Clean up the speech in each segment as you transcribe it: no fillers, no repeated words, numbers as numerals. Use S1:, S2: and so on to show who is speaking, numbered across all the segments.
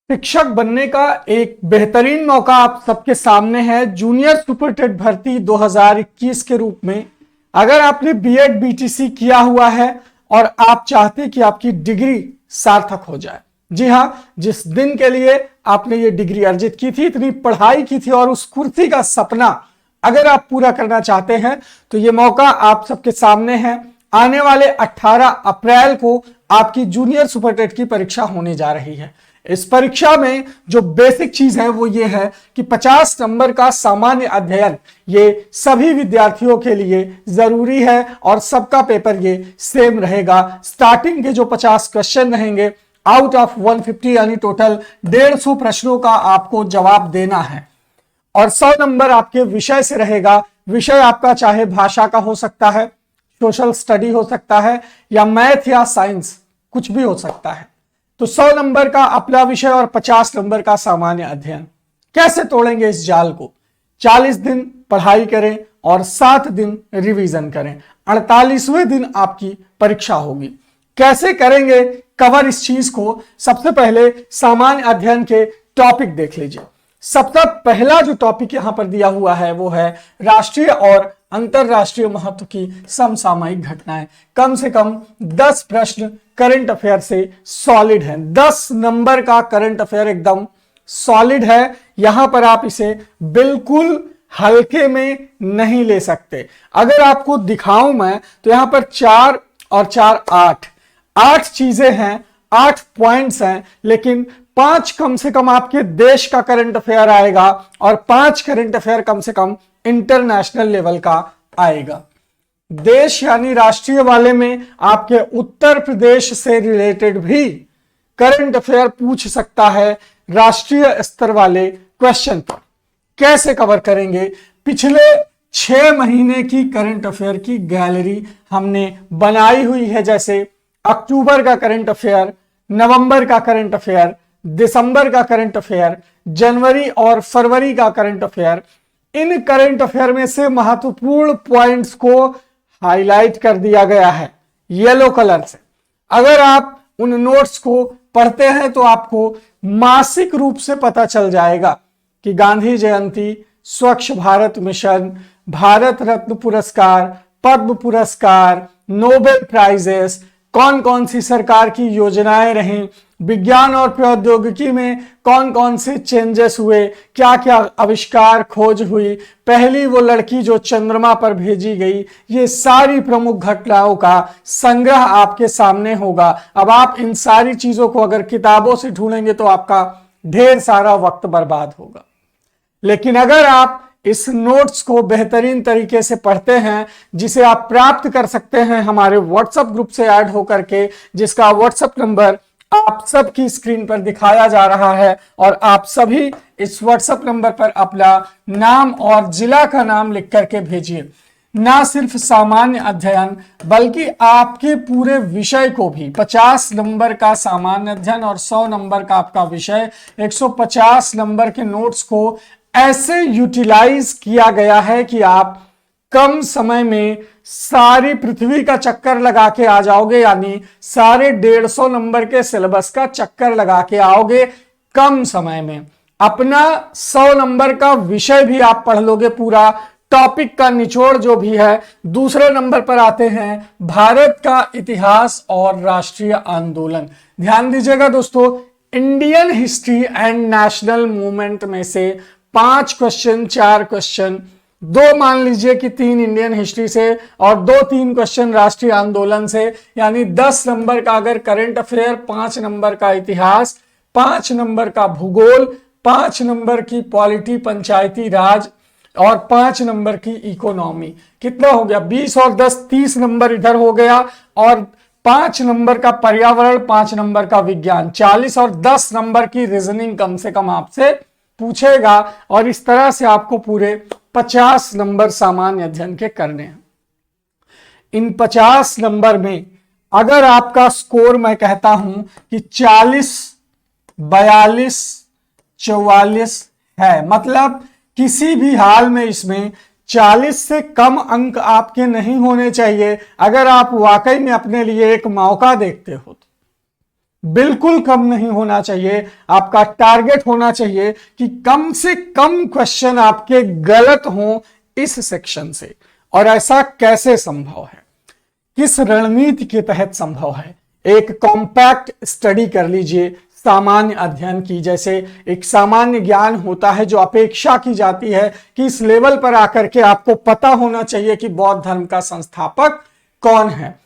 S1: शिक्षक बनने का एक बेहतरीन मौका आप सबके सामने है जूनियर सुपरटेट भर्ती 2021 के रूप में। अगर आपने बीएड बीटीसी किया हुआ है और आप चाहते कि आपकी डिग्री सार्थक हो जाए, जी हां, जिस दिन के लिए आपने ये डिग्री अर्जित की थी, इतनी पढ़ाई की थी और उस कुर्सी का सपना अगर आप पूरा करना चाहते हैं तो ये मौका आप सबके सामने है। आने वाले 18 अप्रैल को आपकी जूनियर सुपरटेट की परीक्षा होने जा रही है। इस परीक्षा में जो बेसिक चीज है वो ये है कि 50 नंबर का सामान्य अध्ययन ये सभी विद्यार्थियों के लिए जरूरी है और सबका पेपर ये सेम रहेगा। स्टार्टिंग के जो 50 क्वेश्चन रहेंगे आउट ऑफ 150 यानी टोटल 150 प्रश्नों का आपको जवाब देना है और 100 नंबर आपके विषय से रहेगा। विषय आपका चाहे भाषा का हो सकता है, सोशल स्टडी हो सकता है या मैथ या साइंस, कुछ भी हो सकता है। तो 100 नंबर का अपना विषय और 50 नंबर का सामान्य अध्ययन। कैसे तोड़ेंगे इस जाल को? 40 दिन पढ़ाई करें और 7 दिन रिवीजन करें। 48वें दिन आपकी परीक्षा होगी। कैसे करेंगे कवर इस चीज को? सबसे पहले सामान्य अध्ययन के टॉपिक देख लीजिए। सबसे पहला जो टॉपिक यहां पर दिया हुआ है वो है राष्ट्रीय और अंतरराष्ट्रीय महत्व की समसामयिक घटनाएं। कम से कम 10 प्रश्न करंट अफेयर से सॉलिड है। 10 नंबर का करंट अफेयर एकदम सॉलिड है। यहां पर आप इसे बिल्कुल हल्के में नहीं ले सकते। अगर आपको दिखाऊं मैं तो यहां पर 4 और 4 8 चीजें हैं, 8 पॉइंट्स हैं, लेकिन 5 कम से कम आपके देश का करंट अफेयर आएगा और 5 करंट अफेयर कम से कम इंटरनेशनल लेवल का आएगा। देश यानी राष्ट्रीय वाले में आपके उत्तर प्रदेश से रिलेटेड भी करंट अफेयर पूछ सकता है राष्ट्रीय स्तर वाले क्वेश्चन पर। कैसे कवर करेंगे? पिछले 6 महीने की करंट अफेयर की गैलरी हमने बनाई हुई है, जैसे अक्टूबर का करंट अफेयर, नवंबर का करंट अफेयर, दिसंबर का करंट अफेयर, जनवरी और फरवरी का करंट अफेयर। इन करंट अफेयर में से महत्वपूर्ण पॉइंट्स को हाईलाइट कर दिया गया है येलो कलर से। अगर आप उन नोट्स को पढ़ते हैं तो आपको मासिक रूप से पता चल जाएगा कि गांधी जयंती, स्वच्छ भारत मिशन, भारत रत्न पुरस्कार, पद्म पुरस्कार, नोबेल प्राइजेस, कौन कौन सी सरकार की योजनाएं रहीं, विज्ञान और प्रौद्योगिकी में कौन कौन से चेंजेस हुए, क्या क्या आविष्कार खोज हुई, पहली वो लड़की जो चंद्रमा पर भेजी गई, ये सारी प्रमुख घटनाओं का संग्रह आपके सामने होगा। अब आप इन सारी चीजों को अगर किताबों से ढूंढेंगे तो आपका ढेर सारा वक्त बर्बाद होगा। लेकिन अगर आप इस नोट्स को बेहतरीन तरीके से पढ़ते हैं, जिसे आप प्राप्त कर सकते हैं हमारे व्हाट्सएप ग्रुप से ऐड होकर के, जिसका व्हाट्सएप नंबर आप सबकी स्क्रीन पर दिखाया जा रहा है, और आप सभी इस व्हाट्सएप नंबर पर अपना नाम और जिला का नाम लिख करके भेजिए। ना सिर्फ सामान्य अध्ययन बल्कि आपके पूरे विषय को भी, 50 नंबर का सामान्य अध्ययन और 100 नंबर का आपका विषय, 150 नंबर के नोट्स को ऐसे यूटिलाइज किया गया है कि आप कम समय में सारी पृथ्वी का चक्कर लगा के आ जाओगे, यानी सारे 150 नंबर के सिलेबस का चक्कर लगा के आओगे कम समय में। अपना 100 नंबर का विषय भी आप पढ़ लोगे, पूरा टॉपिक का निचोड़ जो भी है। दूसरे नंबर पर आते हैं भारत का इतिहास और राष्ट्रीय आंदोलन। ध्यान दीजिएगा दोस्तों, Indian history and national movement में से 5 क्वेश्चन, 4 क्वेश्चन, 2 मान लीजिए कि 3 इंडियन हिस्ट्री से और 2-3 क्वेश्चन राष्ट्रीय आंदोलन से, यानी 10 नंबर का अगर करंट अफेयर, 5 नंबर का इतिहास, 5 नंबर का भूगोल, 5 नंबर की पॉलिटी पंचायती राज और 5 नंबर की इकोनॉमी, कितना हो गया? 20 और 10 30 नंबर इधर हो गया, और 5 नंबर का पर्यावरण, 5 नंबर का विज्ञान, 40 और 10 नंबर की रीजनिंग कम से कम आपसे पूछेगा। और इस तरह से आपको पूरे 50 नंबर सामान्य अध्ययन के करने हैं। इन 50 नंबर में अगर आपका स्कोर मैं कहता हूं कि 40, 42, 44 है, मतलब किसी भी हाल में इसमें 40 से कम अंक आपके नहीं होने चाहिए अगर आप वाकई में अपने लिए एक मौका देखते हो। बिल्कुल कम नहीं होना चाहिए। आपका टारगेट होना चाहिए कि कम से कम क्वेश्चन आपके गलत हों इस सेक्शन से। और ऐसा कैसे संभव है, किस रणनीति के तहत संभव है? एक कॉम्पैक्ट स्टडी कर लीजिए सामान्य अध्ययन की। जैसे एक सामान्य ज्ञान होता है जो अपेक्षा की जाती है कि इस लेवल पर आकर के आपको पता होना चाहिए कि बौद्ध धर्म का संस्थापक कौन है।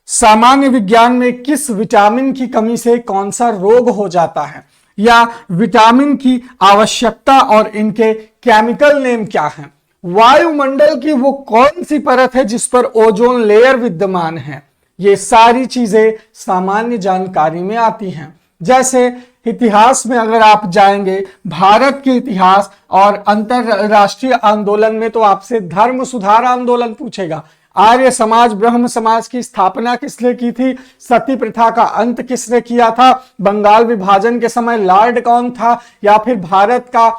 S1: सामान्य विज्ञान में किस विटामिन की कमी से कौन सा रोग हो जाता है, या विटामिन की आवश्यकता और इनके केमिकल नेम क्या हैं। वायुमंडल की वो कौन सी परत है जिस पर ओजोन लेयर विद्यमान है। ये सारी चीजें सामान्य जानकारी में आती हैं। जैसे इतिहास में अगर आप जाएंगे, भारत के इतिहास और अंतरराष्ट्रीय आंदोलन में, तो आपसे धर्म सुधार आंदोलन पूछेगा। आर्य समाज ब्रह्म समाज की स्थापना किसने की थी, सती प्रथा का अंत किसने किया था, बंगाल विभाजन के समय लॉर्ड कौन था, या फिर भारत का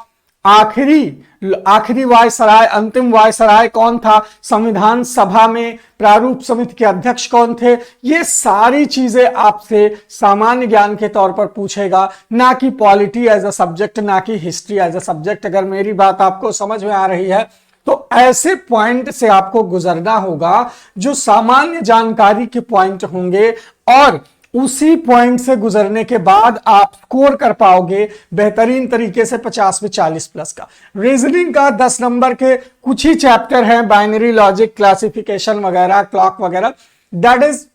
S1: आखिरी वायसराय, अंतिम वायसराय कौन था, संविधान सभा में प्रारूप समिति के अध्यक्ष कौन थे। ये सारी चीजें आपसे सामान्य ज्ञान के तौर पर पूछेगा, ना कि पॉलिटी एज अ सब्जेक्ट, ना कि हिस्ट्री एज अ सब्जेक्ट। अगर मेरी बात आपको समझ में आ रही है तो ऐसे पॉइंट से आपको गुजरना होगा जो सामान्य जानकारी के पॉइंट होंगे, और उसी पॉइंट से गुजरने के बाद आप स्कोर कर पाओगे बेहतरीन तरीके से 50 में 40 प्लस का। रीजनिंग का 10 नंबर के कुछ ही चैप्टर हैं, बाइनरी लॉजिक, क्लासिफिकेशन वगैरह, क्लॉक वगैरह। दैट इज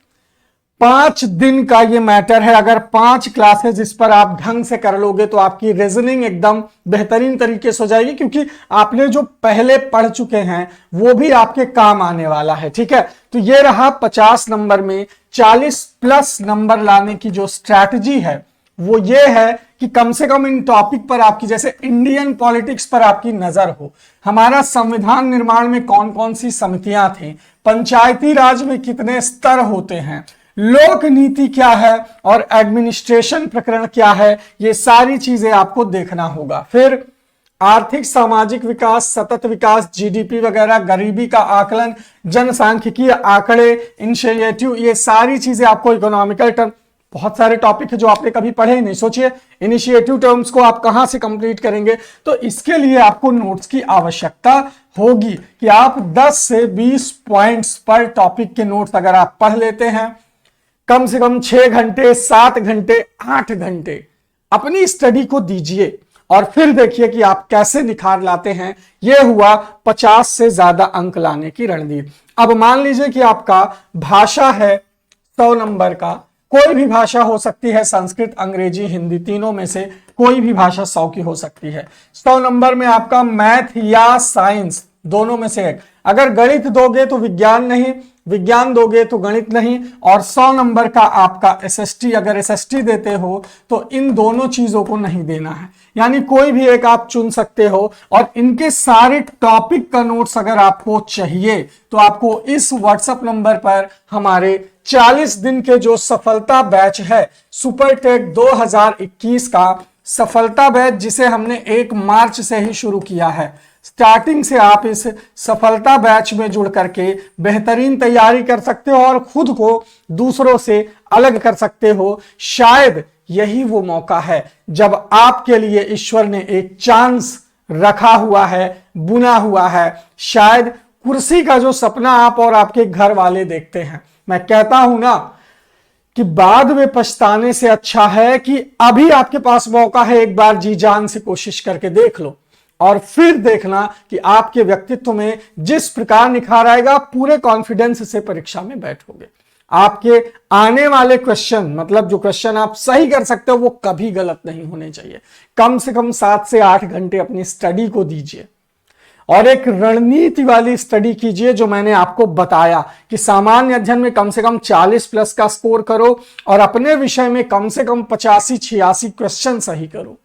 S1: 5 दिन का ये मैटर है। अगर 5 क्लासेस इस पर आप ढंग से कर लोगे तो आपकी रीजनिंग एकदम बेहतरीन तरीके से हो जाएगी, क्योंकि आपने जो पहले पढ़ चुके हैं वो भी आपके काम आने वाला है। ठीक है, तो ये रहा 50 नंबर में 40 प्लस नंबर लाने की जो स्ट्रैटेजी है वो ये है कि कम से कम इन टॉपिक पर आपकी, जैसे इंडियन पॉलिटिक्स पर आपकी नजर हो, हमारा संविधान निर्माण में कौन कौन सी समितियां थी, पंचायती राज में कितने स्तर होते हैं, लोक नीति क्या है और एडमिनिस्ट्रेशन प्रकरण क्या है, ये सारी चीजें आपको देखना होगा। फिर आर्थिक सामाजिक विकास, सतत विकास, जीडीपी वगैरह, गरीबी का आकलन, जनसांख्यिकीय आंकड़े, इनिशिएटिव, ये सारी चीजें आपको इकोनॉमिकल टर्म, बहुत सारे टॉपिक है जो आपने कभी पढ़े ही नहीं। सोचिए इनिशिएटिव टर्म्स को आप कहां से कंप्लीट करेंगे। तो इसके लिए आपको नोट्स की आवश्यकता होगी कि आप 10 से 20 पॉइंट्स पर टॉपिक के नोट्स अगर आप पढ़ लेते हैं, कम से कम 6 घंटे, 7 घंटे, 8 घंटे अपनी स्टडी को दीजिए और फिर देखिए कि आप कैसे निखार लाते हैं। यह हुआ 50 से ज्यादा अंक लाने की रणनीति। अब मान लीजिए कि आपका भाषा है 100 नंबर का, कोई भी भाषा हो सकती है, संस्कृत, अंग्रेजी, हिंदी, तीनों में से कोई भी भाषा 100 की हो सकती है। 100 नंबर में आपका मैथ या साइंस, दोनों में से एक। अगर गणित दोगे तो विज्ञान नहीं, विज्ञान दोगे तो गणित नहीं। और 100 नंबर का आपका एसएसटी, अगर एसएसटी देते हो तो इन दोनों चीजों को नहीं देना है, यानी कोई भी एक आप चुन सकते हो। और इनके सारे टॉपिक का नोट्स अगर आपको चाहिए तो आपको इस व्हाट्सएप नंबर पर हमारे 40 दिन के जो सफलता बैच है, सुपर टेक 2021 का सफलता बैच, जिसे हमने 1 मार्च से ही शुरू किया है। स्टार्टिंग से आप इस सफलता बैच में जुड़ करके बेहतरीन तैयारी कर सकते हो और खुद को दूसरों से अलग कर सकते हो। शायद यही वो मौका है जब आपके लिए ईश्वर ने एक चांस रखा हुआ है, बुना हुआ है। शायद कुर्सी का जो सपना आप और आपके घर वाले देखते हैं, मैं कहता हूं ना कि बाद में पछताने से अच्छा है कि अभी आपके पास मौका है, एक बार जी जान से कोशिश करके देख लो और फिर देखना कि आपके व्यक्तित्व में जिस प्रकार निखार आएगा, पूरे कॉन्फिडेंस से परीक्षा में बैठोगे। आपके आने वाले क्वेश्चन, मतलब जो क्वेश्चन आप सही कर सकते हो, वो कभी गलत नहीं होने चाहिए। कम से कम 7 से 8 घंटे अपनी स्टडी को दीजिए और एक रणनीति वाली स्टडी कीजिए, जो मैंने आपको बताया कि सामान्य अध्ययन में कम से कम 40 प्लस का स्कोर करो और अपने विषय में कम से कम 85-86 क्वेश्चन सही करो।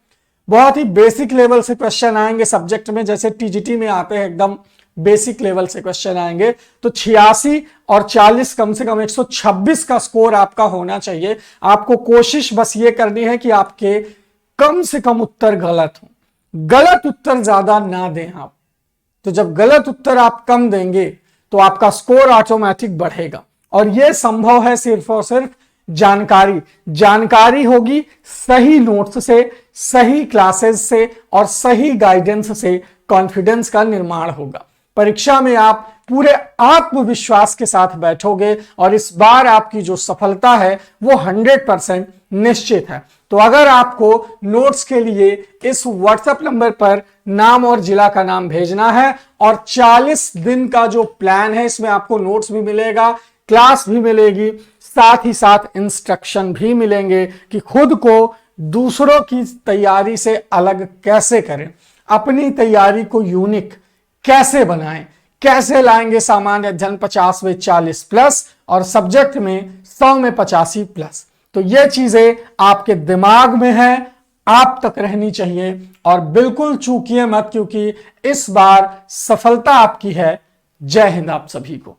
S1: बहुत ही बेसिक लेवल से क्वेश्चन आएंगे सब्जेक्ट में, जैसे टीजीटी में आते हैं, एकदम बेसिक लेवल से क्वेश्चन आएंगे। तो 86 और 40 कम से कम 126 का स्कोर आपका होना चाहिए। आपको कोशिश बस ये करनी है कि आपके कम से कम उत्तर गलत हो, गलत उत्तर ज्यादा ना दें आप। तो जब गलत उत्तर आप कम देंगे तो आपका स्कोर ऑटोमेटिक बढ़ेगा, और यह संभव है सिर्फ और सिर्फ जानकारी। जानकारी होगी सही नोट्स से, सही क्लासेस से और सही गाइडेंस से कॉन्फिडेंस का निर्माण होगा। परीक्षा में आप पूरे आत्मविश्वास के साथ बैठोगे और इस बार आपकी जो सफलता है वो 100% निश्चित है। तो अगर आपको नोट्स के लिए इस व्हाट्सएप नंबर पर नाम और जिला का नाम भेजना है और 40 दिन का जो प्लान है इसमें आपको नोट्स भी मिलेगा, क्लास भी मिलेगी, साथ ही साथ इंस्ट्रक्शन भी मिलेंगे कि खुद को दूसरों की तैयारी से अलग कैसे करें, अपनी तैयारी को यूनिक कैसे बनाएं, कैसे लाएंगे सामान्य अध्ययन 50 में 40 प्लस और सब्जेक्ट में 100 में 85 प्लस। तो ये चीजें आपके दिमाग में है, आप तक रहनी चाहिए और बिल्कुल चूकिए मत, क्योंकि इस बार सफलता आपकी है। जय हिंद आप सभी को।